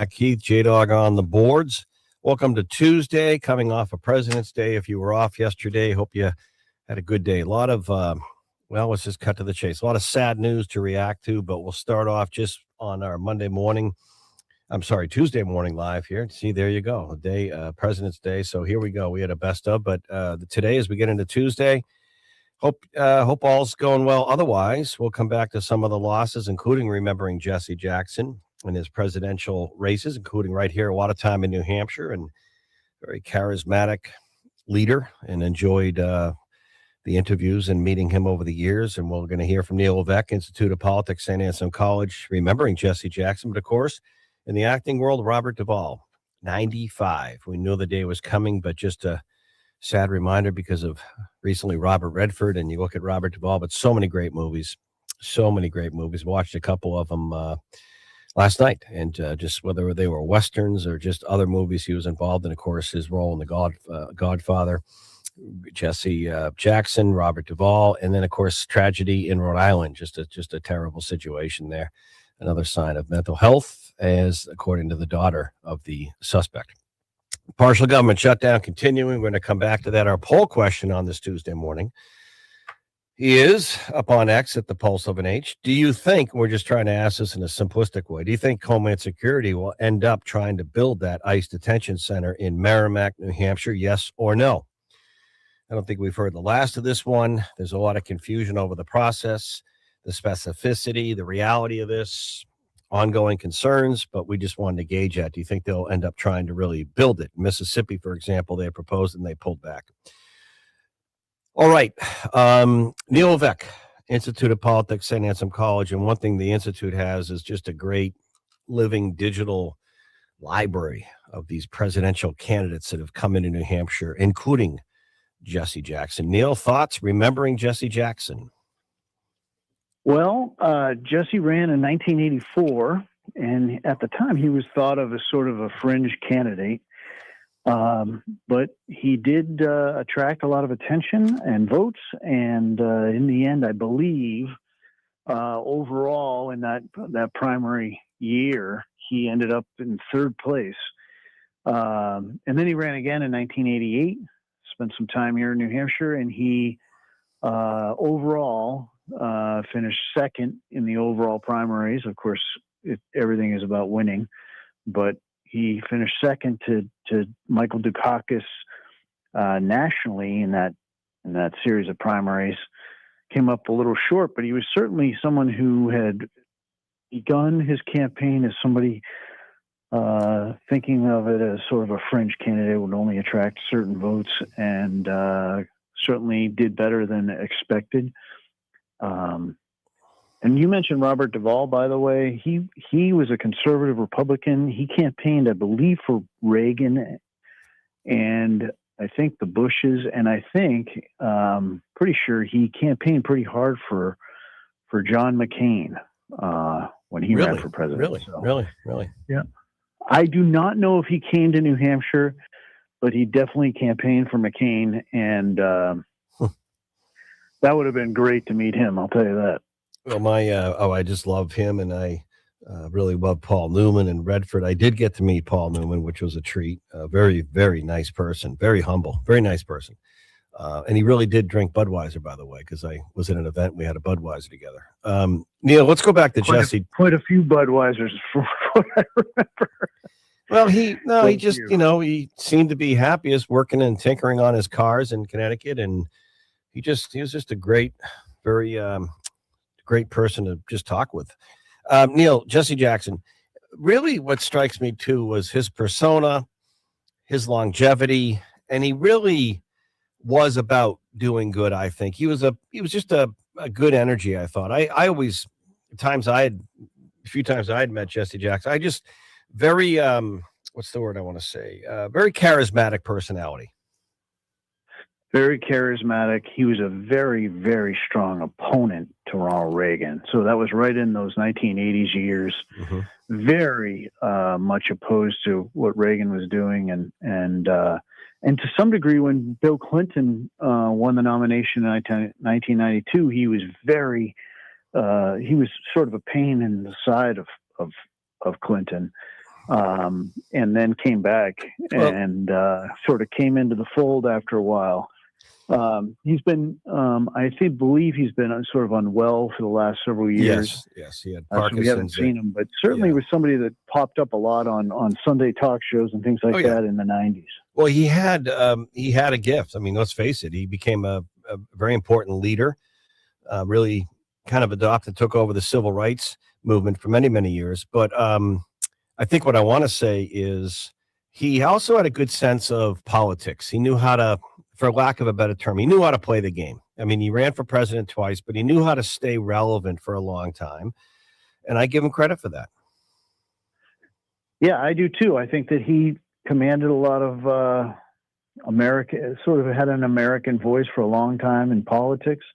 Keith J-Dog on the boards. Welcome to Tuesday, coming off of President's Day. If you were off yesterday, hope you had a good day. A lot of, let's just cut to the chase. A lot of sad news to react to, but we'll start off just on our Tuesday morning live here. See, there you go. President's Day. So here we go. We had a best of, but today as we get into Tuesday, hope all's going well. Otherwise, we'll come back to some of the losses, including remembering Jesse Jackson in his presidential races, including right here, a lot of time in New Hampshire, and very charismatic leader, and enjoyed the interviews and meeting him over the years. And we're going to hear from Neil Levesque, Institute of Politics, St. Anselm College, remembering Jesse Jackson. But of course, in the acting world, Robert Duvall, 95. We knew the day was coming, but just a sad reminder because of recently Robert Redford, and you look at Robert Duvall, but so many great movies. Watched a couple of them last night, and just whether they were Westerns or just other movies he was involved in. Of course, his role in The Godfather, Jesse Jackson, Robert Duvall, and then, of course, tragedy in Rhode Island, just a terrible situation there. Another sign of mental health, as according to the daughter of the suspect. Partial government shutdown continuing. We're going to come back to that. Our poll question on this Tuesday morning is up on X at the Pulse of an H. Do you think, we're just trying to ask this in a simplistic way, do you think Homeland Security will end up trying to build that ICE detention center in Merrimack, New Hampshire? Yes or no? I don't think we've heard the last of this one. There's a lot of confusion over the process, the specificity, the reality of this, ongoing concerns, but we just wanted to gauge that. Do you think they'll end up trying to really build it? Mississippi, for example, they proposed and they pulled back. All right. Neil Levesque, Institute of Politics, St. Anselm College. And one thing the Institute has is just a great living digital library of these presidential candidates that have come into New Hampshire, including Jesse Jackson. Neil, thoughts remembering Jesse Jackson? Well, Jesse ran in 1984, and at the time he was thought of as sort of a fringe candidate. But he did attract a lot of attention and votes, and in the end, I believe, overall in that primary year, he ended up in third place. And then he ran again in 1988, spent some time here in New Hampshire, and he overall finished second in the overall primaries. Of course, everything is about winning, but he finished second to Michael Dukakis nationally in that series of primaries. Came up a little short, but he was certainly someone who had begun his campaign as somebody thinking of it as sort of a fringe candidate, would only attract certain votes, and certainly did better than expected. And you mentioned Robert Duvall, by the way. He was a conservative Republican. He campaigned, I believe, for Reagan and I think the Bushes, and I think pretty sure he campaigned pretty hard for John McCain when he ran for president. Really? Yeah. I do not know if he came to New Hampshire, but he definitely campaigned for McCain, and that would have been great to meet him, I'll tell you that. Well, I just love him, and I really love Paul Newman and Redford. I did get to meet Paul Newman, which was a treat. Very, very nice person, very humble, very nice person. And he really did drink Budweiser, by the way, because I was at an event. We had a Budweiser together. Neil, let's go back to Jesse. Quite a few Budweisers from what I remember. Well, he seemed to be happiest working and tinkering on his cars in Connecticut. And he was just a great, very great person to just talk with. Neil, Jesse Jackson, really what strikes me too was his persona, his longevity, and he really was about doing good. I think he was just a good energy. I thought a few times I had met Jesse Jackson. I just very what's the word I want to say? Very charismatic personality. Very charismatic. He was a very, very strong opponent to Ronald Reagan. So that was right in those 1980s years. Mm-hmm. Very much opposed to what Reagan was doing, and to some degree, when Bill Clinton won the nomination in 1992, he was he was sort of a pain in the side of Clinton. and then came back and sort of came into the fold after a while. He's been, believe he's been sort of unwell for the last several years. Yes, he had So we haven't Parkinson's. seen him, but certainly was somebody that popped up a lot on Sunday talk shows and things like that in the 90s. Well, he had a gift. I mean, let's face it, he became a very important leader, really kind of took over the civil rights movement for many, many years. But I think what I want to say is he also had a good sense of politics. He knew how to, for lack of a better term, he knew how to play the game. I mean, he ran for president twice, but he knew how to stay relevant for a long time. And I give him credit for that. Yeah, I do too. I think that he commanded a lot of sort of had an American voice for a long time in politics.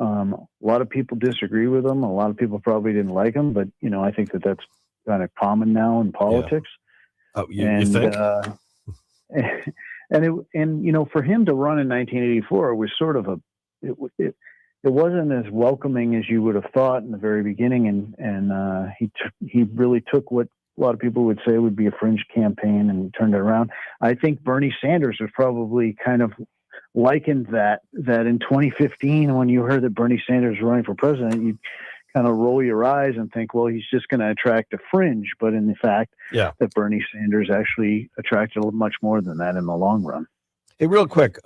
A lot of people disagree with him. A lot of people probably didn't like him, but I think that that's kind of common now in politics. Yeah. Oh, you think? And for him to run in 1984, it was sort of it wasn't as welcoming as you would have thought in the very beginning, and he really took what a lot of people would say would be a fringe campaign and turned it around. I think Bernie Sanders was probably kind of likened that in 2015, when you heard that Bernie Sanders was running for president, you kind of roll your eyes and think, well, he's just going to attract a fringe. But in the fact that Bernie Sanders actually attracted much more than that in the long run. Hey, real quick,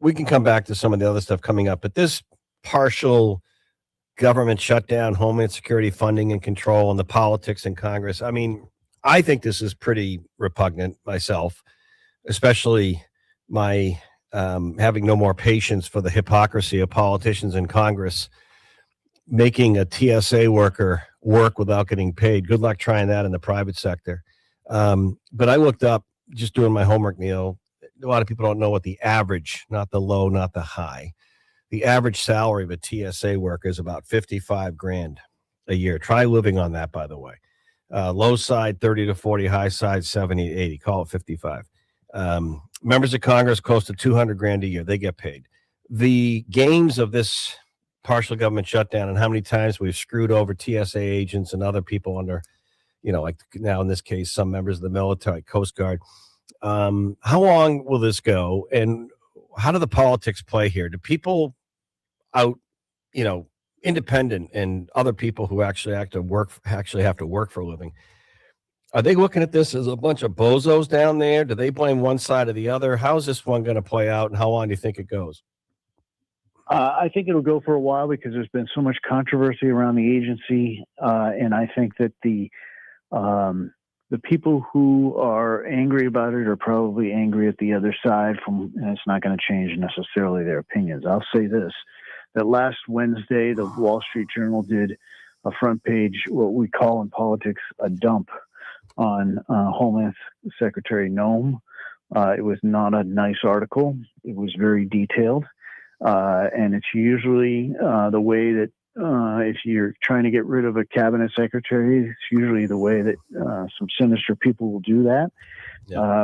we can come back to some of the other stuff coming up, but this partial government shutdown, Homeland Security funding and control, and the politics in Congress, I mean, I think this is pretty repugnant myself, especially my having no more patience for the hypocrisy of politicians in Congress making a TSA worker work without getting paid. Good luck trying that in the private sector. But I looked up, just doing my homework, Neil. A lot of people don't know what the average, not the low, not the high. The average salary of a TSA worker is about $55,000 a year. Try living on that, by the way. Low side 30 to 40, high side 70 to 80. Call it 55. Members of Congress close to $200,000 a year. They get paid. The games of this partial government shutdown and how many times we've screwed over TSA agents and other people under, like now in this case, some members of the military, Coast Guard. How long will this go? And how do the politics play here? Do people out, independent and other people who actually have to work for a living, are they looking at this as a bunch of bozos down there? Do they blame one side or the other? How is this one going to play out, and how long do you think it goes? I think it'll go for a while because there's been so much controversy around the agency, and I think that the people who are angry about it are probably angry at the other side. And it's not going to change necessarily their opinions. I'll say this: that last Wednesday, the Wall Street Journal did a front page, what we call in politics a dump, on Homeland Secretary Noem. It was not a nice article. It was very detailed. And it's usually the way that if you're trying to get rid of a cabinet secretary, it's usually the way that some sinister people will do that,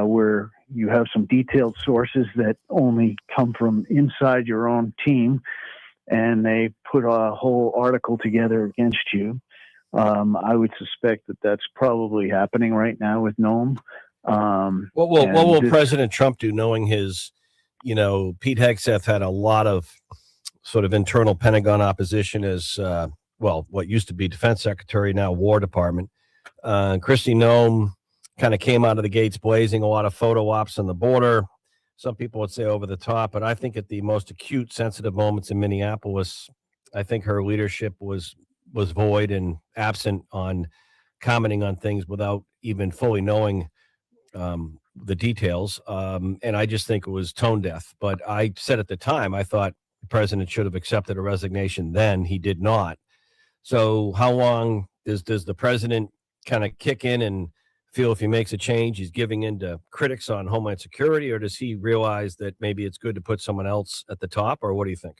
where you have some detailed sources that only come from inside your own team, and they put a whole article together against you. I would suspect that that's probably happening right now with Noem. What will President Trump do, knowing his, Pete Hegseth had a lot of sort of internal Pentagon opposition as, what used to be Defense Secretary, now War Department. Kristi Noem kind of came out of the gates blazing, a lot of photo ops on the border. Some people would say over the top, but I think at the most acute, sensitive moments in Minneapolis, I think her leadership was void and absent on commenting on things without even fully knowing the details. And I just think it was tone deaf. But I said at the time, I thought the president should have accepted a resignation then. He did not. So how long does the president kind of kick in and feel if he makes a change, he's giving in to critics on Homeland Security, or does he realize that maybe it's good to put someone else at the top, or what do you think?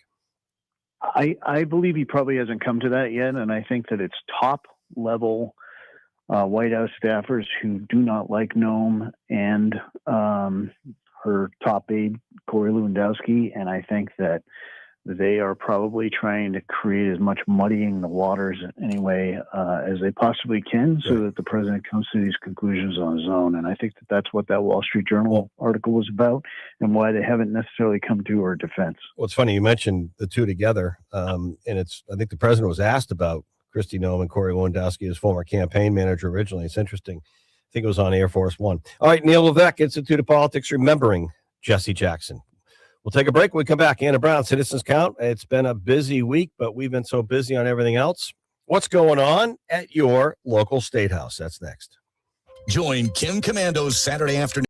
I believe he probably hasn't come to that yet, and I think that it's top level White House staffers who do not like Noem and her top aide Corey Lewandowski, and I think that they are probably trying to create as much muddying the waters anyway as they possibly can, so that the president comes to these conclusions on his own. And I think that that's what that Wall Street Journal article was about, and why they haven't necessarily come to her defense. Well, it's funny you mentioned the two together, and I think the president was asked about Kristi Noem and Corey Lewandowski, his former campaign manager originally. It's interesting. I think it was on Air Force One. All right, Neil Levesque, Institute of Politics, remembering Jesse Jackson. We'll take a break. When we come back, Anna Brown, Citizens Count. It's been a busy week, but we've been so busy on everything else. What's going on at your local state house? That's next. Join Kim Commando's Saturday afternoon.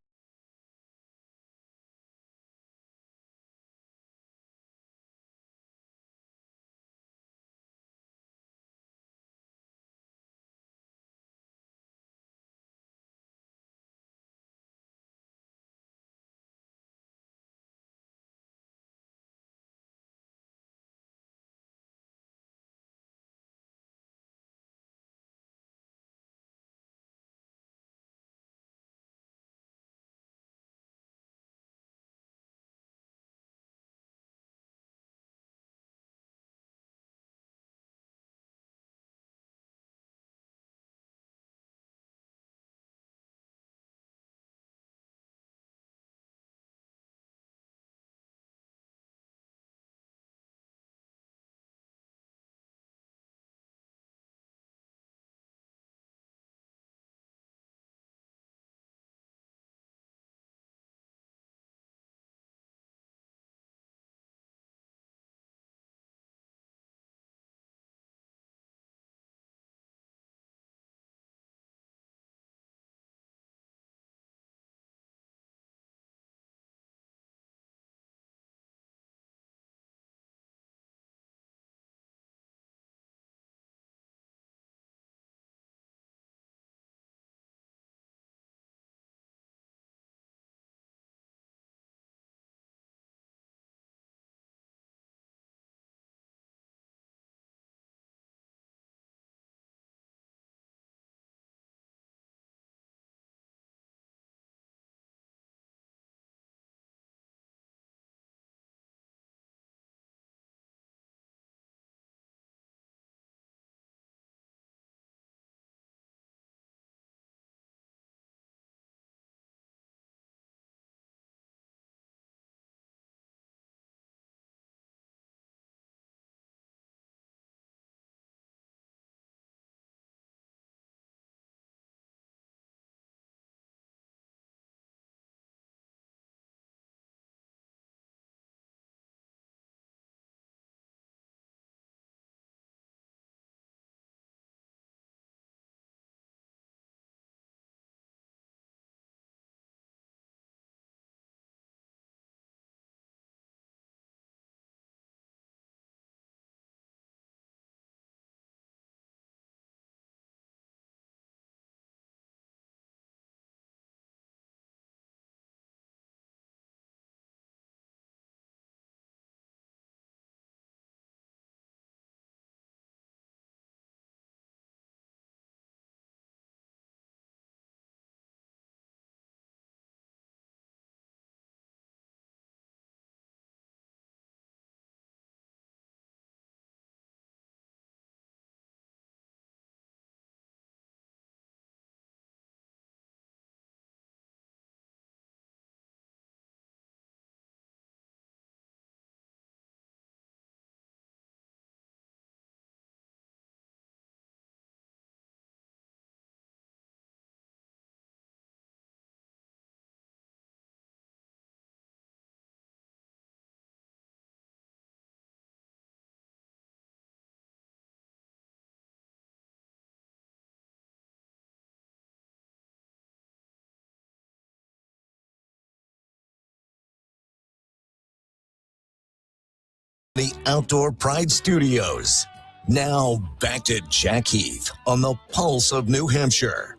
The Outdoor Pride Studios. Now back to Jack Heath on the Pulse of New Hampshire.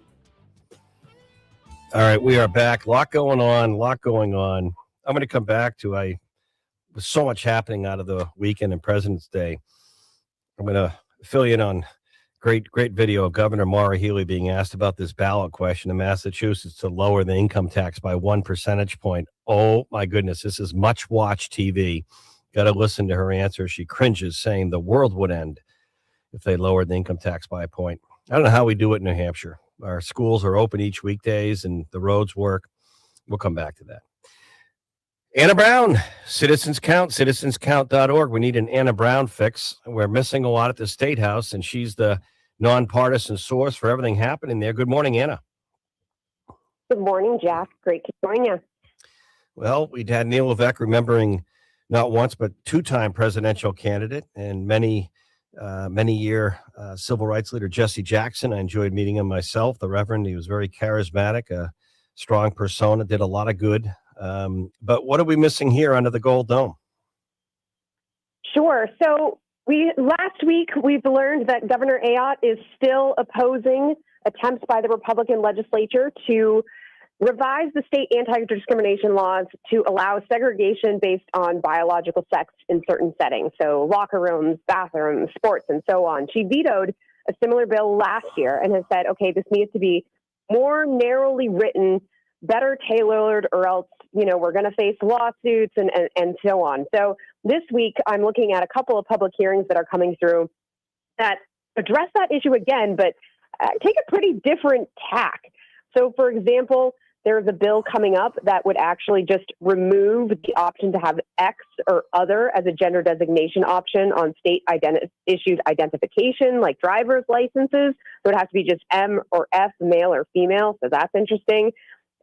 All right, we are back. A lot going on. I'm going to come back to with so much happening out of the weekend and President's Day. I'm going to fill you in on great video of Governor Maura Healey being asked about this ballot question in Massachusetts to lower the income tax by 1 percentage point. Oh my goodness, this is much watched TV. Got to listen to her answer. She cringes, saying the world would end if they lowered the income tax by a point. I don't know how we do it in New Hampshire. Our schools are open each weekdays and the roads work. We'll come back to that. Anna Brown, Citizens Count, citizenscount.org. We need an Anna Brown fix. We're missing a lot at the State House, and she's the nonpartisan source for everything happening there. Good morning, Anna. Good morning, Jack. Great to join you. Well, we'd had Neil Levesque, remembering not once, but two-time presidential candidate and many-year civil rights leader Jesse Jackson. I enjoyed meeting him myself, the Reverend. He was very charismatic, a strong persona, did a lot of good. But what are we missing here under the Gold Dome? Sure. So last week we've learned that Governor Ayotte is still opposing attempts by the Republican legislature to revise the state anti-discrimination laws to allow segregation based on biological sex in certain settings. So locker rooms, bathrooms, sports, and so on. She vetoed a similar bill last year and has said, okay, this needs to be more narrowly written, better tailored, or else, we're going to face lawsuits and so on. So this week, I'm looking at a couple of public hearings that are coming through that address that issue again, but take a pretty different tack. So, for example, there's a bill coming up that would actually just remove the option to have X or other as a gender designation option on state issued identification, like driver's licenses. So it has to be just M or F, male or female. So that's interesting.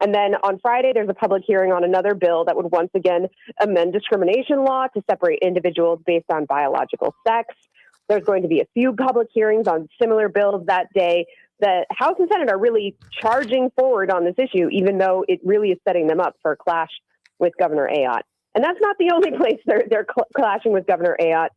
And then on Friday, there's a public hearing on another bill that would once again amend discrimination law to separate individuals based on biological sex. There's going to be a few public hearings on similar bills that day. The House and Senate are really charging forward on this issue, even though it really is setting them up for a clash with Governor Ayotte. And that's not the only place they're clashing with Governor Ayotte.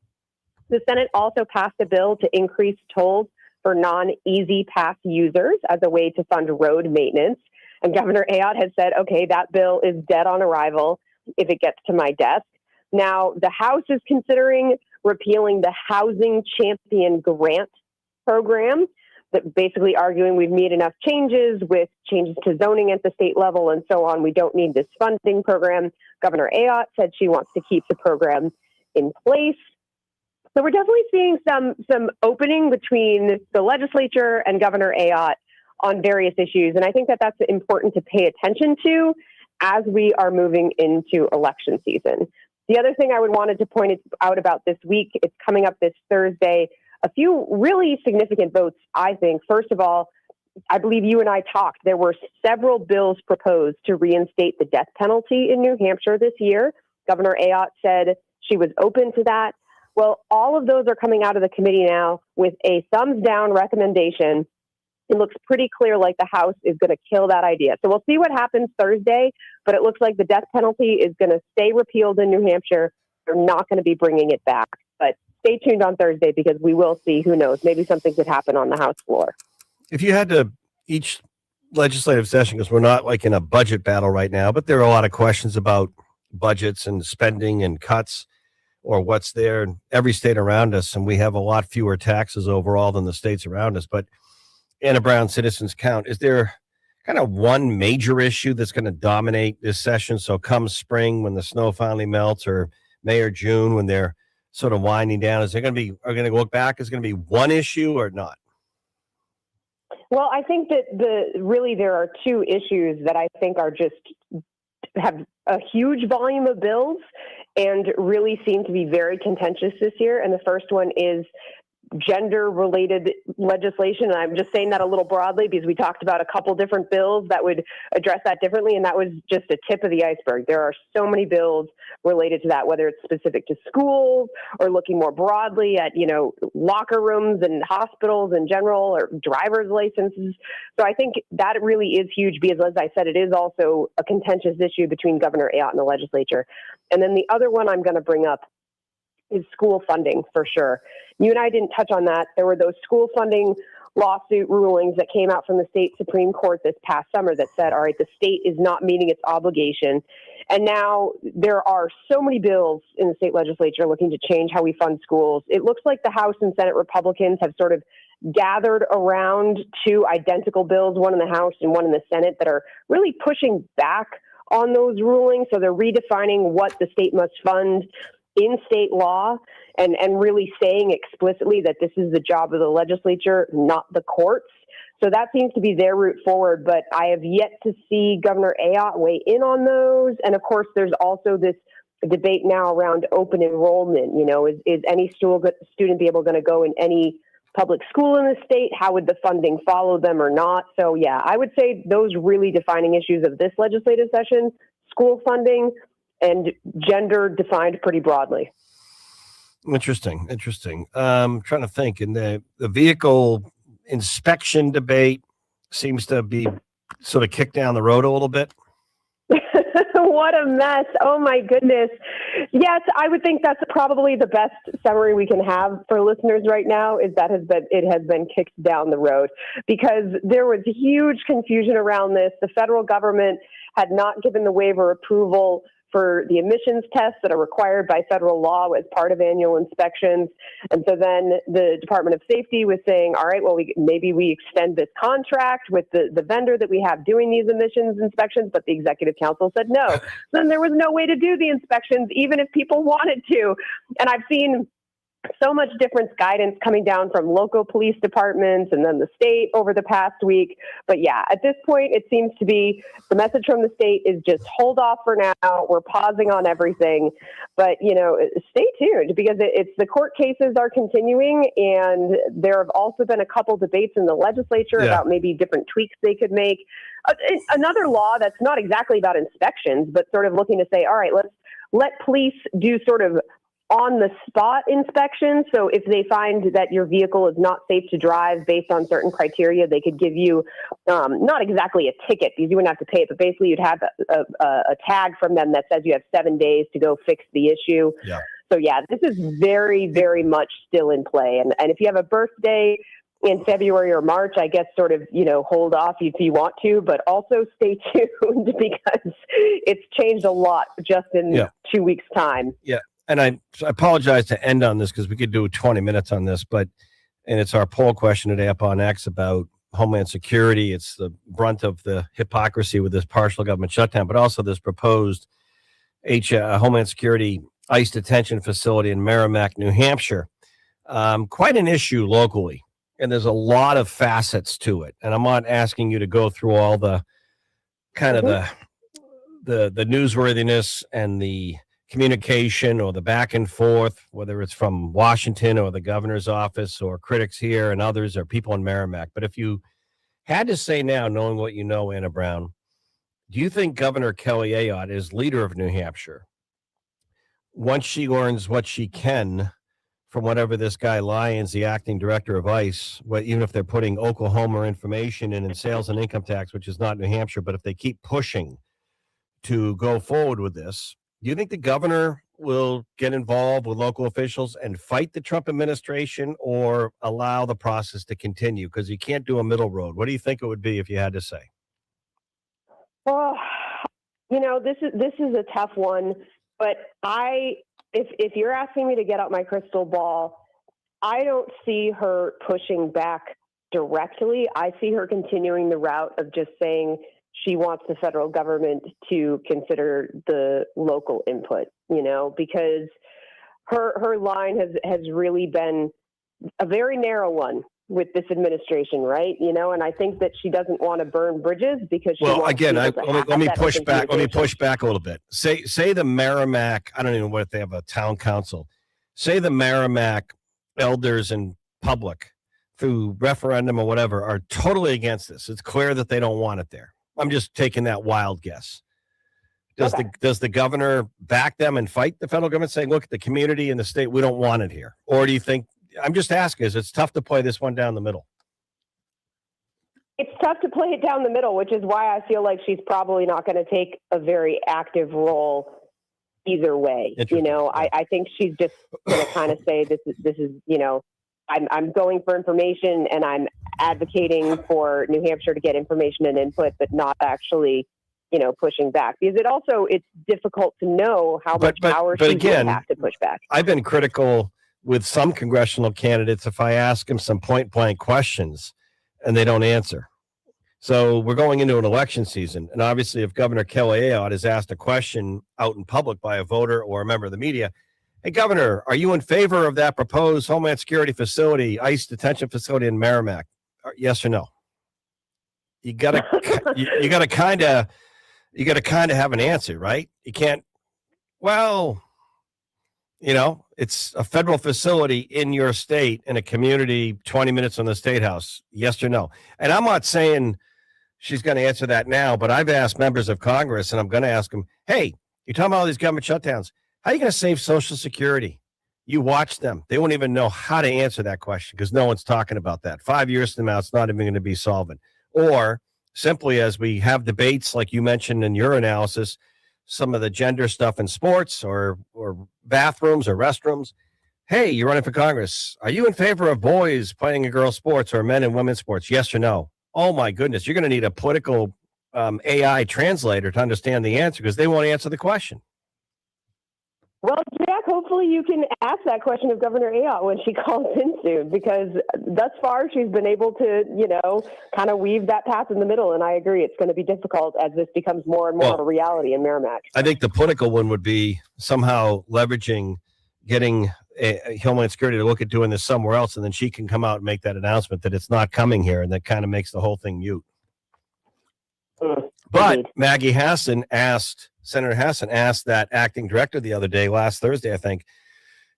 The Senate also passed a bill to increase tolls for non-Easy Pass users as a way to fund road maintenance. And Governor Ayotte has said, okay, that bill is dead on arrival if it gets to my desk. Now, the House is considering repealing the Housing Champion Grant program, that basically arguing we've made enough changes with changes to zoning at the state level and so on. We don't need this funding program. Governor Ayotte said she wants to keep the program in place. So we're definitely seeing some opening between the legislature and Governor Ayotte on various issues. And I think that that's important to pay attention to as we are moving into election season. The other thing I wanted to point out about this week, it's coming up this Thursday, a few really significant votes, I think. First of all, I believe you and I talked. There were several bills proposed to reinstate the death penalty in New Hampshire this year. Governor Ayotte said she was open to that. Well, all of those are coming out of the committee now with a thumbs down recommendation. It looks pretty clear like the House is going to kill that idea. So we'll see what happens Thursday, but it looks like the death penalty is going to stay repealed in New Hampshire. They're not going to be bringing it back. But stay tuned on Thursday because we will see. Who knows? Maybe something could happen on the House floor. If you had to, each legislative session, because we're not like in a budget battle right now, but there are a lot of questions about budgets and spending and cuts or what's there in every state around us. And we have a lot fewer taxes overall than the states around us. But Anna Brown, Citizens Count, is there kind of one major issue that's going to dominate this session? So come spring when the snow finally melts, or May or June when they're sort of winding down, are going to look back? Is going to be one issue or not? Well, I think that there are two issues that I think are just have a huge volume of bills and really seem to be very contentious this year. And the first one is gender-related legislation. And I'm just saying that a little broadly because we talked about a couple different bills that would address that differently, and that was just a tip of the iceberg. There are so many bills related to that, whether it's specific to schools or looking more broadly at, locker rooms and hospitals in general, or driver's licenses. So I think that really is huge because, as I said, it is also a contentious issue between Governor Ayotte and the legislature. And then the other one I'm going to bring up is school funding, for sure. You and I didn't touch on that. There were those school funding lawsuit rulings that came out from the state Supreme Court this past summer that said, all right, the state is not meeting its obligation. And now there are so many bills in the state legislature looking to change how we fund schools. It looks like the House and Senate Republicans have sort of gathered around two identical bills, one in the House and one in the Senate, that are really pushing back on those rulings. So they're redefining what the state must fund in state law and really saying explicitly that this is the job of the legislature, not the courts. So that seems to be their route forward, but I have yet to see Governor Ayotte weigh in on those. And of course, there's also this debate now around open enrollment. You know, is any student be able to go in any public school in the state? How would the funding follow them or not? So yeah, I would say those really defining issues of this legislative session, school funding and gender defined pretty broadly. Interesting. Trying to think. And the vehicle inspection debate seems to be sort of kicked down the road a little bit. What a mess. Oh my goodness. Yes, I would think that's probably the best summary we can have for listeners right now is that it has been kicked down the road because there was huge confusion around this. The federal government had not given the waiver approval for the emissions tests that are required by federal law as part of annual inspections. And so then the Department of Safety was saying, all right, well, maybe we extend this contract with the vendor that we have doing these emissions inspections, but the executive council said no. Then there was no way to do the inspections, even if people wanted to. And I've seen so much different guidance coming down from local police departments and then the state over the past week. But yeah, at this point, it seems to be the message from the state is just hold off for now. We're pausing on everything. But, you know, stay tuned because it's the court cases are continuing. And there have also been a couple debates in the legislature about maybe different tweaks they could make. Another law that's not exactly about inspections, but sort of looking to say, all right, let's let police do sort of on the spot inspection. So if they find that your vehicle is not safe to drive based on certain criteria, they could give you not exactly a ticket because you wouldn't have to pay it, but basically you'd have a tag from them that says you have 7 days to go fix the issue. Yeah. So yeah, this is very, very much still in play. And if you have a birthday in February or March, I guess sort of, you know, hold off if you want to, but also stay tuned because it's changed a lot just in 2 weeks' time. Yeah. And I apologize to end on this because we could do 20 minutes on this, and it's our poll question today up on X about Homeland Security. It's the brunt of the hypocrisy with this partial government shutdown, but also this proposed Homeland Security ICE detention facility in Merrimack, New Hampshire. Quite an issue locally, and there's a lot of facets to it. And I'm not asking you to go through all the kind of the newsworthiness and the communication or the back and forth, whether it's from Washington or the governor's office or critics here and others or people in Merrimack. But if you had to say now, knowing what you know, Anna Brown, do you think Governor Kelly Ayotte is leader of New Hampshire, once she learns what she can from whatever this guy Lyons, the acting director of ICE, even if they're putting Oklahoma information in sales and income tax, which is not New Hampshire, but if they keep pushing to go forward with this, do you think the governor will get involved with local officials and fight the Trump administration or allow the process to continue? Because you can't do a middle road. What do you think it would be if you had to say? Well, you know, this is a tough one, but if you're asking me to get out my crystal ball, I don't see her pushing back directly. I see her continuing the route of just saying she wants the federal government to consider the local input, you know, because her line has really been a very narrow one with this administration, right? You know, and I think that she doesn't want to burn bridges because she wants again, let me push back. Let me push back a little bit. Say the Merrimack, I don't even know if they have a town council. Say the Merrimack elders and public through referendum or whatever are totally against this. It's clear that they don't want it there. I'm just taking that wild guess. Does the governor back them and fight the federal government, saying, look, the community and the state, we don't want it here? Or do you think, I'm just asking, is it's tough to play this one down the middle? It's tough to play it down the middle, which is why I feel like she's probably not going to take a very active role either way. You know, I think she's just going to kind of say, this is, you know, I'm going for information and I'm advocating for New Hampshire to get information and input, but not actually, you know, pushing back, because it's difficult to know how much power she will have to push back. I've been critical with some congressional candidates if I ask them some point blank questions and they don't answer. So we're going into an election season. And obviously if Governor Kelly Ayotte is asked a question out in public by a voter or a member of the media, Hey, Governor, are you in favor of that proposed Homeland Security facility, ICE detention facility in Merrimack? Yes or no? You gotta, you gotta kind of have an answer, right? You can't. Well, it's a federal facility in your state in a community 20 minutes from the state house. Yes or no? And I'm not saying she's going to answer that now, but I've asked members of Congress, and I'm going to ask them, hey, you're talking about all these government shutdowns. How are you going to save Social Security? You watch them. They won't even know how to answer that question because no one's talking about that. 5 years from now, it's not even going to be solvent. Or simply as we have debates, like you mentioned in your analysis, some of the gender stuff in sports or bathrooms or restrooms. Hey, you're running for Congress. Are you in favor of boys playing in girls' sports or men and women's sports? Yes or no? Oh, my goodness. You're going to need a political AI translator to understand the answer because they won't answer the question. Well, Jack, hopefully you can ask that question of Governor Ayotte when she calls in soon, because thus far she's been able to, kind of weave that path in the middle. And I agree, it's going to be difficult as this becomes more and more of a reality in Merrimack. I think the political one would be somehow leveraging getting a Homeland Security to look at doing this somewhere else, and then she can come out and make that announcement that it's not coming here, and that kind of makes the whole thing mute. But Indeed. Senator Hassan asked that acting director the other day, last Thursday, I think,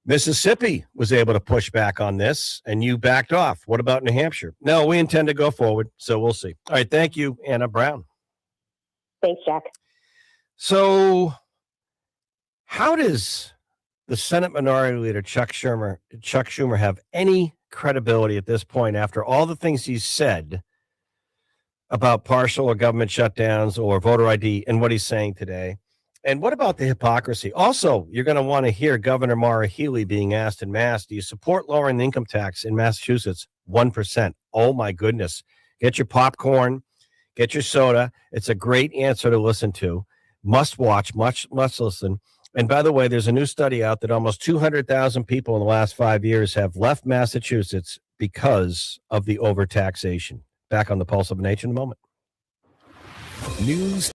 Mississippi was able to push back on this, and you backed off. What about New Hampshire? No, we intend to go forward, so we'll see. All right, thank you, Anna Brown. Thanks, Jack. So how does the Senate Minority Leader Chuck Schumer have any credibility at this point after all the things he's said about partial or government shutdowns or voter ID and what he's saying today? And what about the hypocrisy? Also, you're going to want to hear Governor Maura Healey being asked in Mass, do you support lowering the income tax in Massachusetts? 1%. Oh, my goodness. Get your popcorn, get your soda. It's a great answer to listen to. Must watch, must listen. And by the way, there's a new study out that almost 200,000 people in the last 5 years have left Massachusetts because of the overtaxation. Back on the Pulse of Nature in a moment. News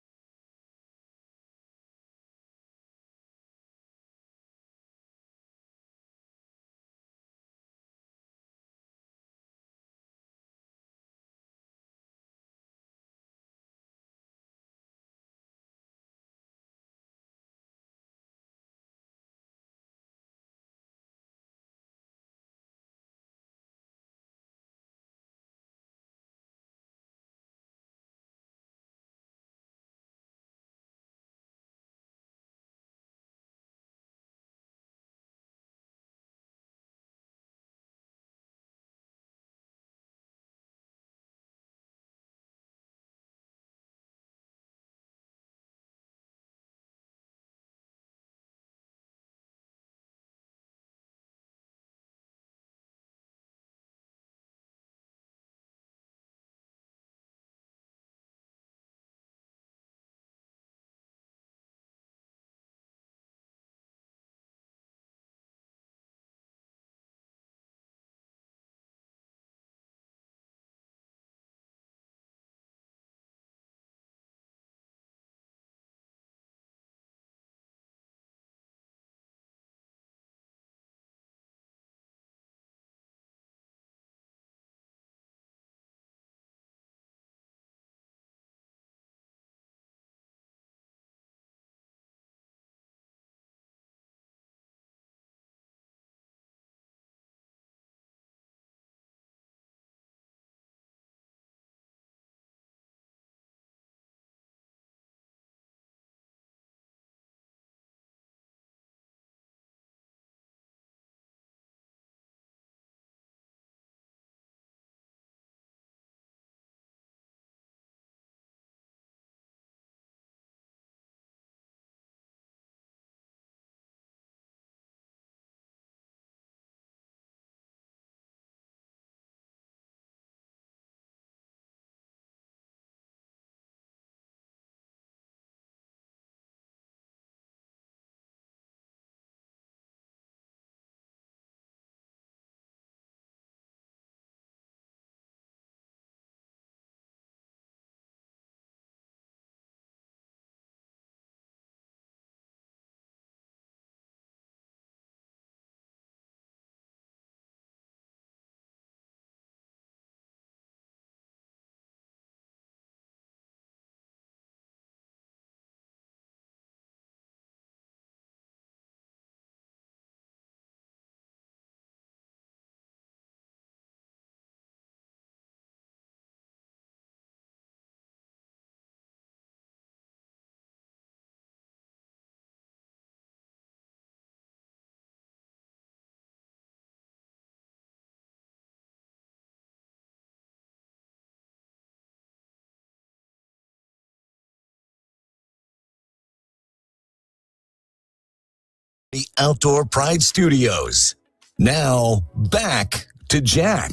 the Outdoor Pride Studios. Now, back to Jack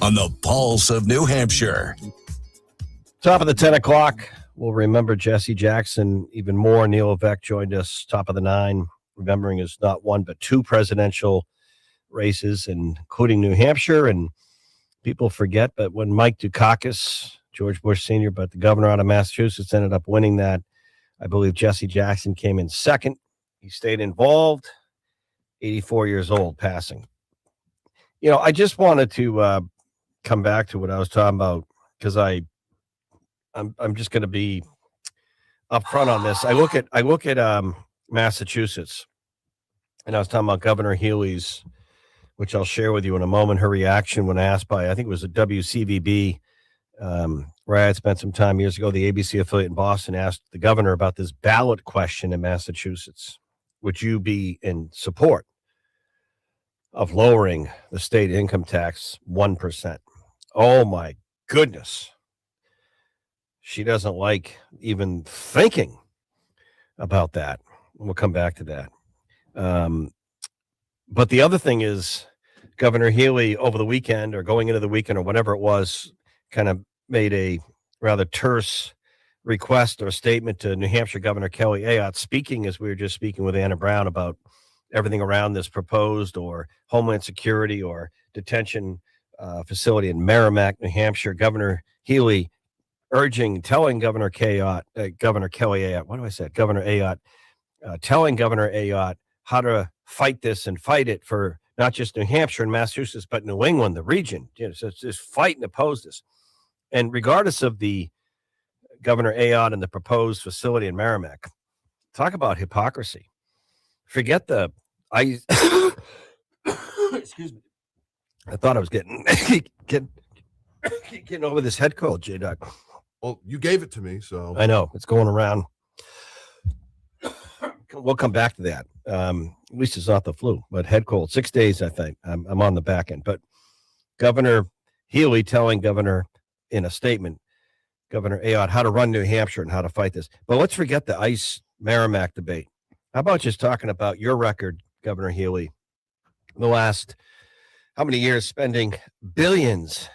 on the Pulse of New Hampshire. Top of the 10 o'clock. We'll remember Jesse Jackson even more. Neil Levesque joined us. Top of the 9, remembering his not one but 2 presidential races, including New Hampshire. And people forget, but when Mike Dukakis, George Bush Sr., but the governor out of Massachusetts, ended up winning that, I believe Jesse Jackson came in second. He stayed involved, 84 years old, passing. You know, I just wanted to come back to what I was talking about, because I'm just going to be upfront on this. I look at Massachusetts, and I was talking about Governor Healey's, which I'll share with you in a moment, her reaction when asked by, I think it was a WCVB, where I had spent some time years ago, the ABC affiliate in Boston, asked the governor about this ballot question in Massachusetts. Would you be in support of lowering the state income tax 1%? Oh my goodness. She doesn't like even thinking about that. We'll come back to that. But the other thing is, Governor Healey over the weekend, or going into the weekend, or whatever it was, kind of made a rather terse request or statement to New Hampshire Governor Kelly Ayotte, speaking, as we were just speaking with Anna Brown, about everything around this proposed or Homeland Security or detention facility in Merrimack, New Hampshire. Governor Healey telling Governor Kelly Ayotte, Governor Ayotte, telling Governor Ayotte how to fight this and fight it for not just New Hampshire and Massachusetts, but New England, the region. You know, so it's just fight and oppose this. And regardless of the Governor Ayotte and the proposed facility in Merrimack, talk about hypocrisy. Forget excuse me. I thought I was getting over this head cold, J-Doc. Well, you gave it to me, so I know it's going around. We'll come back to that. At least it's not the flu, but head cold. 6 days, I think. I'm on the back end. But Governor Healey telling in a statement, Governor Ayotte, how to run New Hampshire and how to fight this. But let's forget the ICE Merrimack debate. How about just talking about your record, Governor Healey, in the last how many years, spending billions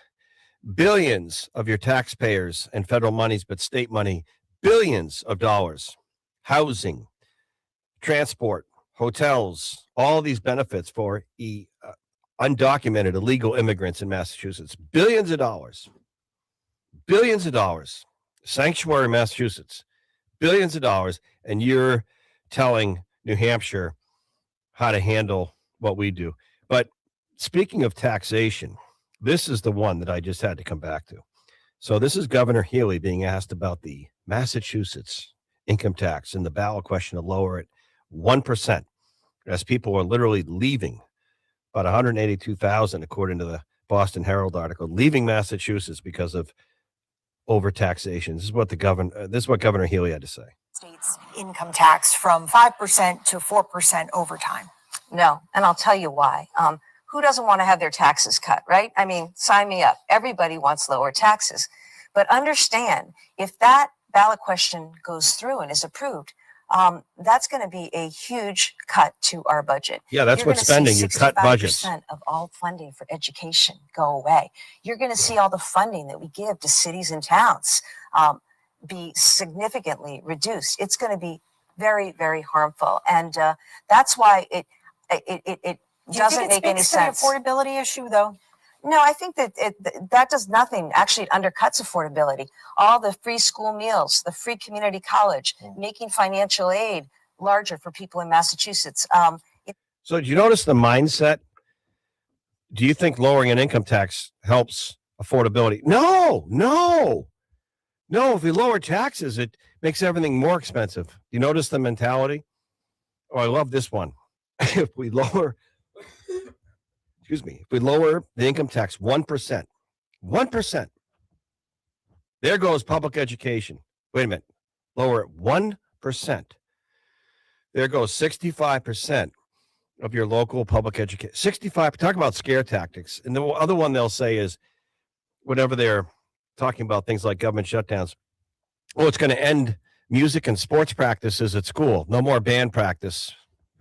of your taxpayers and federal monies, but state money, billions of dollars, housing, transport, hotels, all these benefits for undocumented illegal immigrants in Massachusetts, billions of dollars, sanctuary Massachusetts, billions of dollars, and you're telling New Hampshire how to handle what we do. But speaking of taxation, this is the one that I just had to come back to. So this is Governor Healey being asked about the Massachusetts income tax and the ballot question to lower it 1%, as people are literally leaving, about 182,000, according to the Boston Herald article, leaving Massachusetts because of overtaxation. This is what Governor Healey had to say. State's income tax from 5% to 4% over time. No, and I'll tell you why. Who doesn't want to have their taxes cut, right? I mean, sign me up. Everybody wants lower taxes. But understand, if that ballot question goes through and is approved, that's going to be a huge cut to our budget. Yeah, that's what spending. You cut budgets. 65% of all funding for education go away. You're going to see all the funding that we give to cities and towns be significantly reduced. It's going to be very, very harmful. And that's why it doesn't make any sense. To the affordability issue, though? No, I think that does nothing. Actually, it undercuts affordability. All the free school meals, the free community college, making financial aid larger for people in Massachusetts. So do you notice the mindset? Do you think lowering an income tax helps affordability? No. If we lower taxes, it makes everything more expensive. Do you notice the mentality? Oh, I love this one. If we lower the income tax 1%, there goes public education. Wait a minute. Lower it 1%. There goes 65% of your local public education. 65, talk about scare tactics. And the other one they'll say is, whenever they're talking about things like government shutdowns, it's going to end music and sports practices at school. No more band practice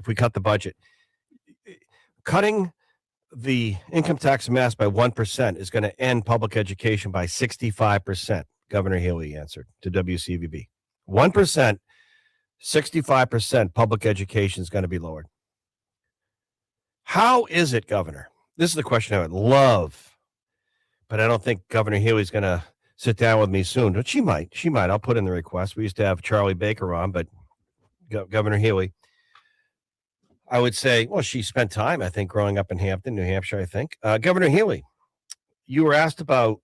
if we cut the budget. Cutting the income tax mass by 1% is going to end public education by 65%, Governor Healy answered to WCVB. 1%, 65% public education is going to be lowered. How is it, Governor? This is the question I would love, but I don't think Governor Healy's going to sit down with me soon. But she might. She might. I'll put in the request. We used to have Charlie Baker on, but Governor Healy, I would say, well, she spent time, I think, growing up in Hampton, New Hampshire, I think. Governor Healy, you were asked about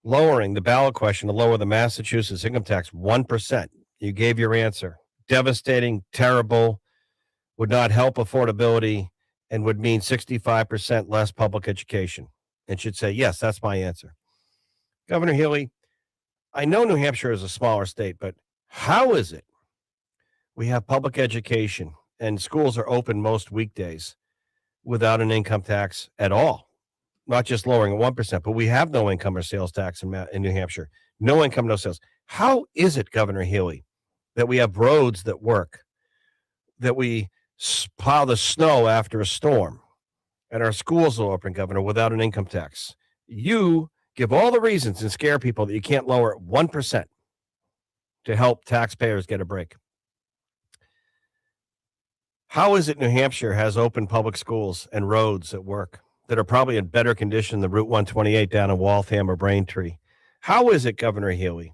lowering the ballot question to lower the Massachusetts income tax 1%. You gave your answer. Devastating, terrible, would not help affordability, and would mean 65% less public education. And should say, yes, that's my answer. Governor Healy, I know New Hampshire is a smaller state, but how is it we have public education and schools are open most weekdays without an income tax at all? Not just lowering it 1%, but we have no income or sales tax in New Hampshire. No income, no sales. How is it, Governor Healy, that we have roads that work, that we plow the snow after a storm, and our schools are open, Governor, without an income tax? You give all the reasons and scare people that you can't lower it 1% to help taxpayers get a break. How is it New Hampshire has open public schools and roads that work that are probably in better condition than Route 128 down in Waltham or Braintree? How is it, Governor Healy,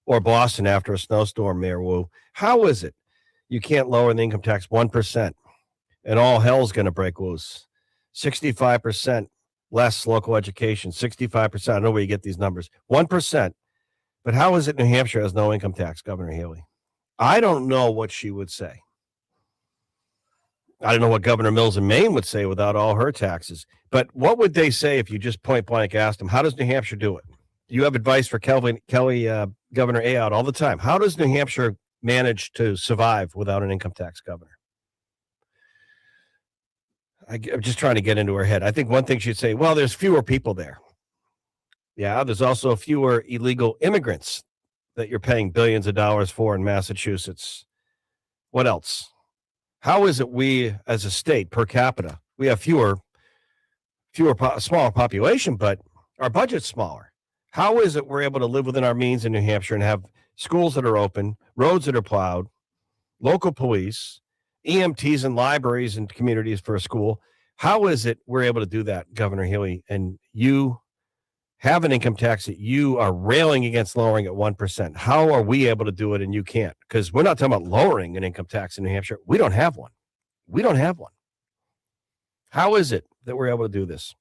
or Boston after a snowstorm, Mayor Wu? How is it you can't lower the income tax 1% and all hell's going to break loose? 65% less local education, 65%. I don't know where you get these numbers. 1%. But how is it New Hampshire has no income tax, Governor Healy? I don't know what she would say. I don't know what Governor Mills in Maine would say without all her taxes. But what would they say if you just point blank asked them, how does New Hampshire do it? You have advice for Governor Ayotte all the time. How does New Hampshire manage to survive without an income tax, Governor? I'm just trying to get into her head. I think one thing she'd say, well, there's fewer people there. Yeah, there's also fewer illegal immigrants that you're paying billions of dollars for in Massachusetts. What else? How is it we, as a state, per capita, we have smaller population, but our budget's smaller? How is it we're able to live within our means in New Hampshire and have schools that are open, roads that are plowed, local police, EMTs and libraries and communities for a school? How is it we're able to do that, Governor Healy, and you have an income tax that you are railing against lowering at 1%? How are we able to do it and you can't? Because we're not talking about lowering an income tax in New Hampshire. We don't have one. We don't have one. How is it that we're able to do this?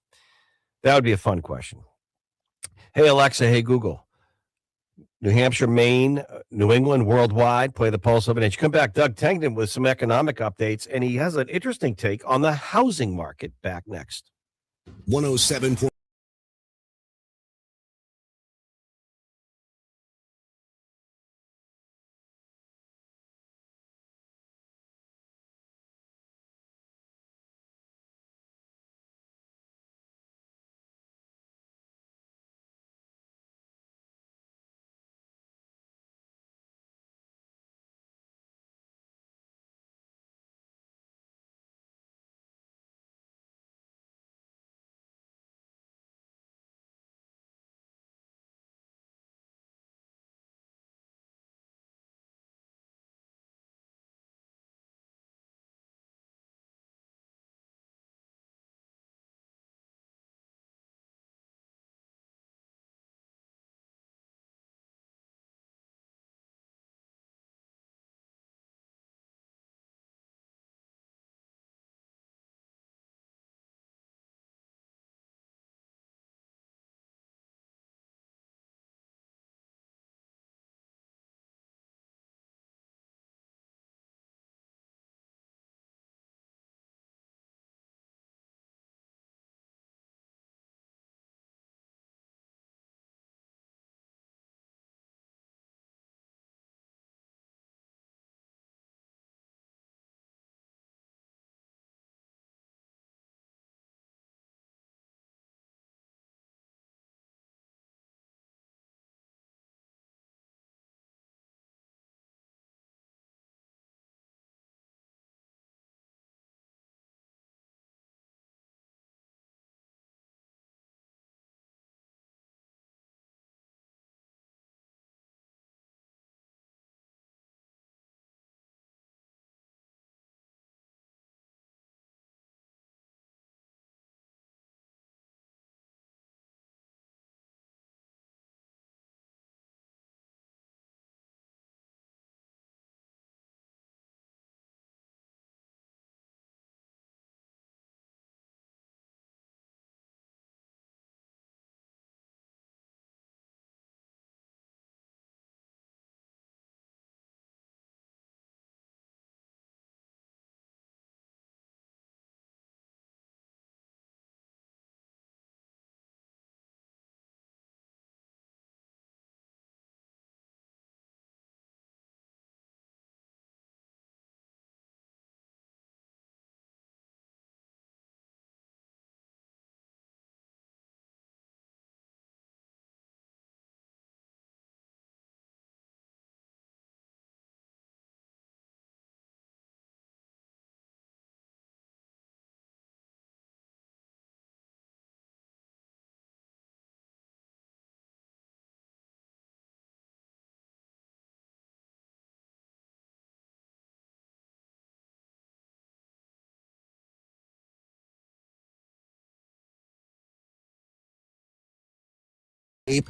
That would be a fun question. Hey, Alexa. Hey, Google. New Hampshire, Maine, New England, worldwide, play the pulse of an age. Come back, Doug Tengden, with some economic updates, and he has an interesting take on the housing market. Back next. 107.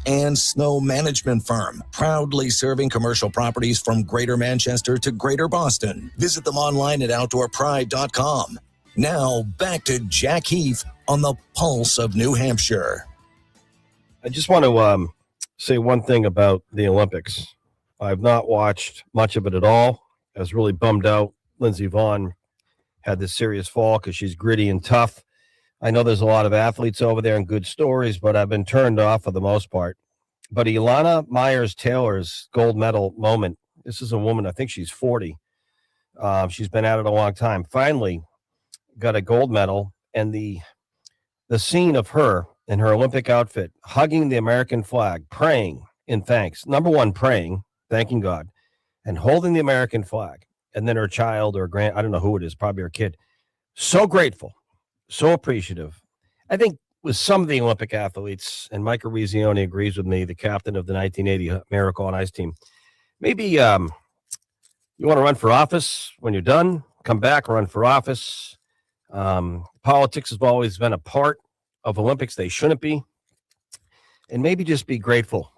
and snow management firm, proudly serving commercial properties from Greater Manchester to Greater Boston. Visit them online at outdoorpride.com. Now back to Jack Heath on the Pulse of New Hampshire. I just want to say one thing about the Olympics. I've not watched much of it at all. I was really bummed out. Lindsey Vonn had this serious fall because she's gritty and tough. I know there's a lot of athletes over there and good stories, but I've been turned off for the most part. But Ilana Myers-Taylor's gold medal moment, this is a woman, I think she's 40. She's been at it a long time. Finally got a gold medal, and the scene of her in her Olympic outfit, hugging the American flag, praying in thanks. Number one, praying, thanking God, and holding the American flag. And then her child or I don't know who it is, probably her kid. So grateful. So appreciative. I think with some of the Olympic athletes, and Mike Arizioni agrees with me, the captain of the 1980 Miracle on Ice team, maybe you want to run for office when you're done, come back, run for office. Politics has always been a part of Olympics. They shouldn't be. And maybe just be grateful,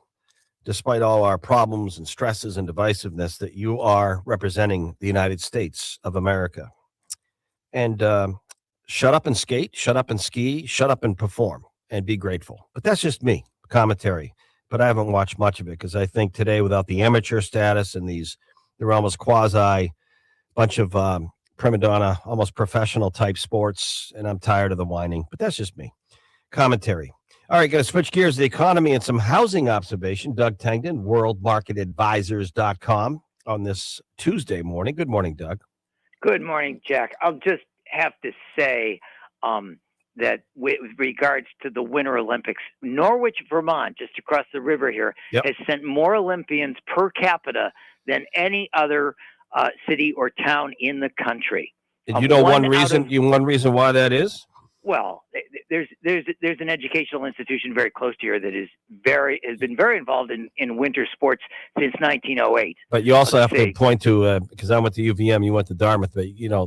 despite all our problems and stresses and divisiveness, that you are representing the United States of America. And shut up and skate, shut up and ski, shut up and perform, and be grateful. But that's just me, commentary. But I haven't watched much of it because I think today, without the amateur status and they're almost quasi bunch of prima donna, almost professional type sports, and I'm tired of the whining. But that's just me. Commentary. All right, going to switch gears to the economy and some housing observation. Doug Tengden, worldmarketadvisors.com on this Tuesday morning. Good morning, Doug. Good morning, Jack. I'll just have to say that with regards to the Winter Olympics, Norwich, Vermont, just across the river here, has sent more Olympians per capita than any other city or town in the country. And you know one reason why that is? Well, there's an educational institution very close to here that has been very involved in winter sports since 1908. But you also have to point to, because I went to UVM, you went to Dartmouth, but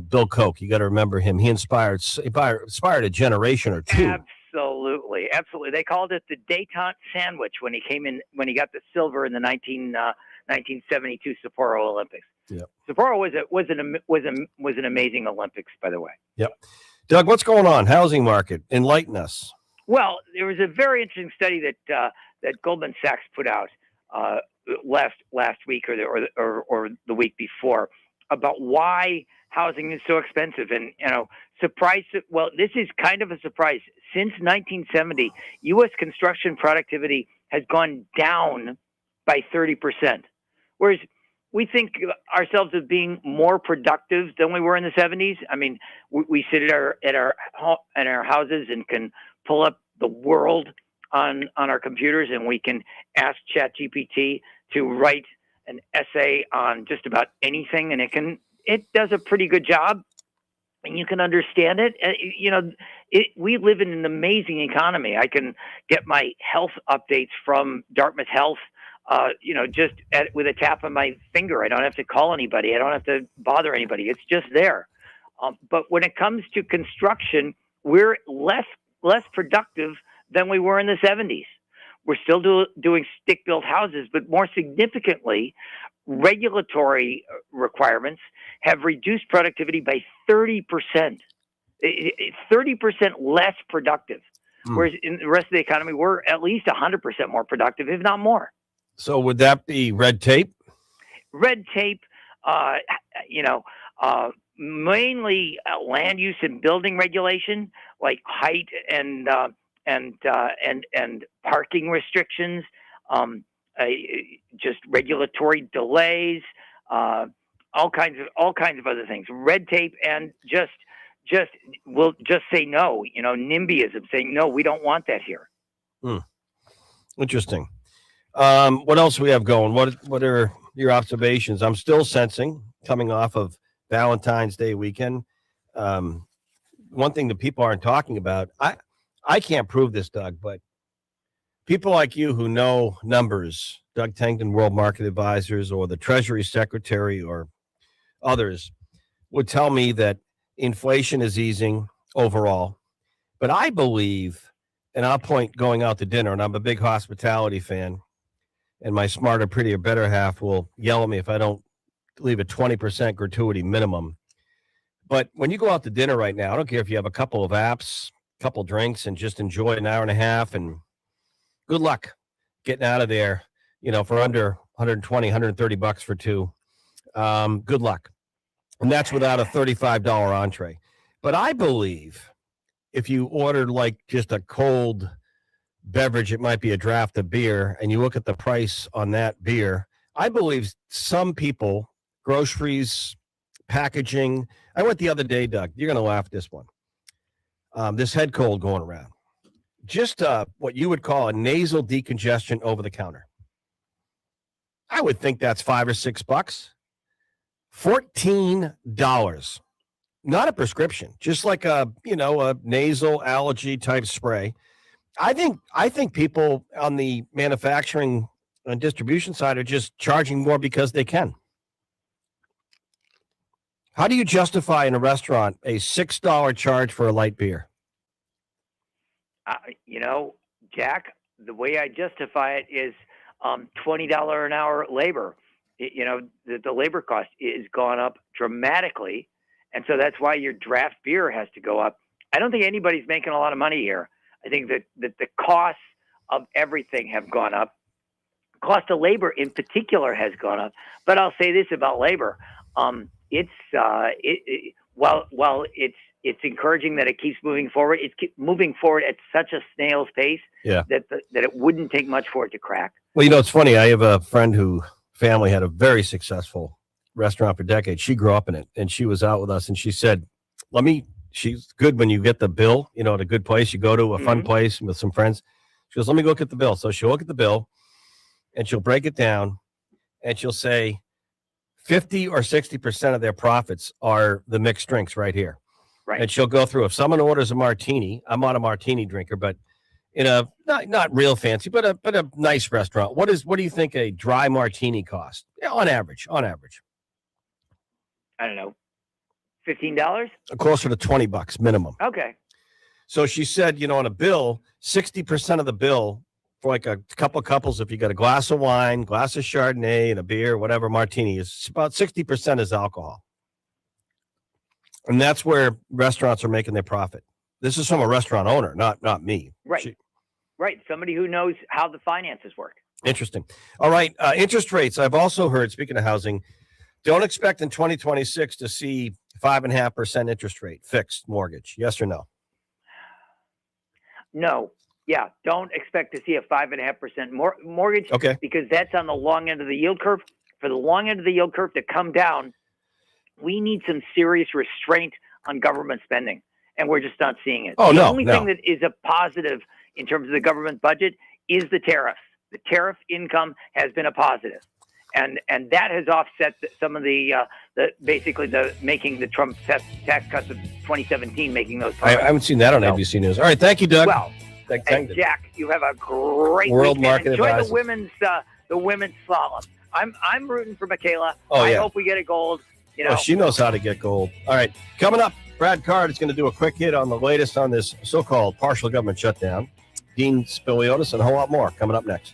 Bill Koch, you got to remember him. He inspired a generation or two. Absolutely. They called it the détente sandwich when he got the silver in the 1972 Sapporo Olympics. Yeah. Sapporo was an amazing Olympics, by the way. Yep. Doug, what's going on? Housing market. Enlighten us. Well, there was a very interesting study that Goldman Sachs put out last week or the week before about why housing is so expensive. And surprise. Well, this is kind of a surprise. Since 1970, U.S. construction productivity has gone down by 30%, whereas we think ourselves as being more productive than we were in the 70s. I mean, we sit at our houses and can pull up the world on our computers, and we can ask ChatGPT to write an essay on just about anything, and it does a pretty good job, and you can understand it. We live in an amazing economy. I can get my health updates from Dartmouth Health. Just with a tap of my finger. I don't have to call anybody. I don't have to bother anybody. It's just there. But when it comes to construction, we're less productive than we were in the 70s. We're still doing stick-built houses, but more significantly, regulatory requirements have reduced productivity by 30%. 30% less productive. Whereas in the rest of the economy, we're at least 100% more productive, if not more. So would that be red tape? Red tape, mainly land use and building regulation, like height and parking restrictions, just regulatory delays, all kinds of other things. Red tape and we'll just say no. NIMBYism, saying no, we don't want that here. Interesting. What else do we have going? What are your observations? I'm still sensing, coming off of Valentine's Day weekend, one thing that people aren't talking about, I can't prove this, Doug, but people like you who know numbers, Doug Tengden, World Market Advisors, or the Treasury Secretary or others, would tell me that inflation is easing overall. But I believe and I'll point going out to dinner, and I'm a big hospitality fan, and my smarter, prettier, better half will yell at me if I don't leave a 20% gratuity minimum. But when you go out to dinner right now, I don't care if you have a couple of apps, a couple of drinks, and just enjoy an hour and a half, and good luck getting out of there, for under 120, 130 bucks for two. Good luck. And that's without a $35 entree. But I believe if you ordered like just a cold beverage, it might be a draft of beer, and you look at the price on that beer, I believe some people, groceries, packaging. I went the other day, Doug. You're going to laugh at this one. This head cold going around. Just what you would call a nasal decongestion over the counter. I would think that's $5 or $6. $14. Not a prescription, just like a nasal allergy type spray. I think people on the manufacturing and distribution side are just charging more because they can. How do you justify in a restaurant a $6 charge for a light beer? Jack, the way I justify it is $20 an hour labor. The labor cost is gone up dramatically. And so that's why your draft beer has to go up. I don't think anybody's making a lot of money here. I think that the costs of everything have gone up. Cost of labor in particular has gone up. But I'll say this about labor. While it's encouraging that it keeps moving forward, it's moving forward at such a snail's pace that it wouldn't take much for it to crack. Well, it's funny. I have a friend who family had a very successful restaurant for decades. She grew up in it, and she was out with us, and she said, she's good when you get the bill, at a good place. You go to a fun place with some friends. She goes, let me go look at the bill. So she'll look at the bill, and she'll break it down, and she'll say 50 or 60% of their profits are the mixed drinks right here. Right. And she'll go through. If someone orders a martini, I'm not a martini drinker, but in a not real fancy, but a nice restaurant, what do you think a dry martini costs? On average. I don't know, $15? Closer to $20 minimum. Okay. So she said, on a bill, 60% of the bill for like a couple couples, if you got a glass of wine, glass of Chardonnay, and a beer, whatever martini is, about 60% is alcohol. And that's where restaurants are making their profit. This is from a restaurant owner, not me. Right. Right. Somebody who knows how the finances work. Interesting. All right. Interest rates. I've also heard, speaking of housing, don't expect in 2026 to see 5.5% interest rate fixed mortgage. Yes or no? No. Yeah. Don't expect to see a 5.5% mortgage. Okay. Because that's on the long end of the yield curve. For the long end of the yield curve to come down, we need some serious restraint on government spending. And we're just not seeing it. The only thing that is a positive in terms of the government budget is the tariffs. The tariff income has been a positive. And that has offset some of the making the Trump tax cuts of 2017, making those. I haven't seen that on ABC News. All right, thank you, Doug. Well, and Jack, you have a great World weekend. Market Enjoy Advisors. the women's slalom. I'm rooting for Michaela. Oh, I yeah. hope we get a gold. She knows how to get gold. All right, coming up, Brad Card is going to do a quick hit on the latest on this so-called partial government shutdown. Dean Spiliotis and a whole lot more coming up next.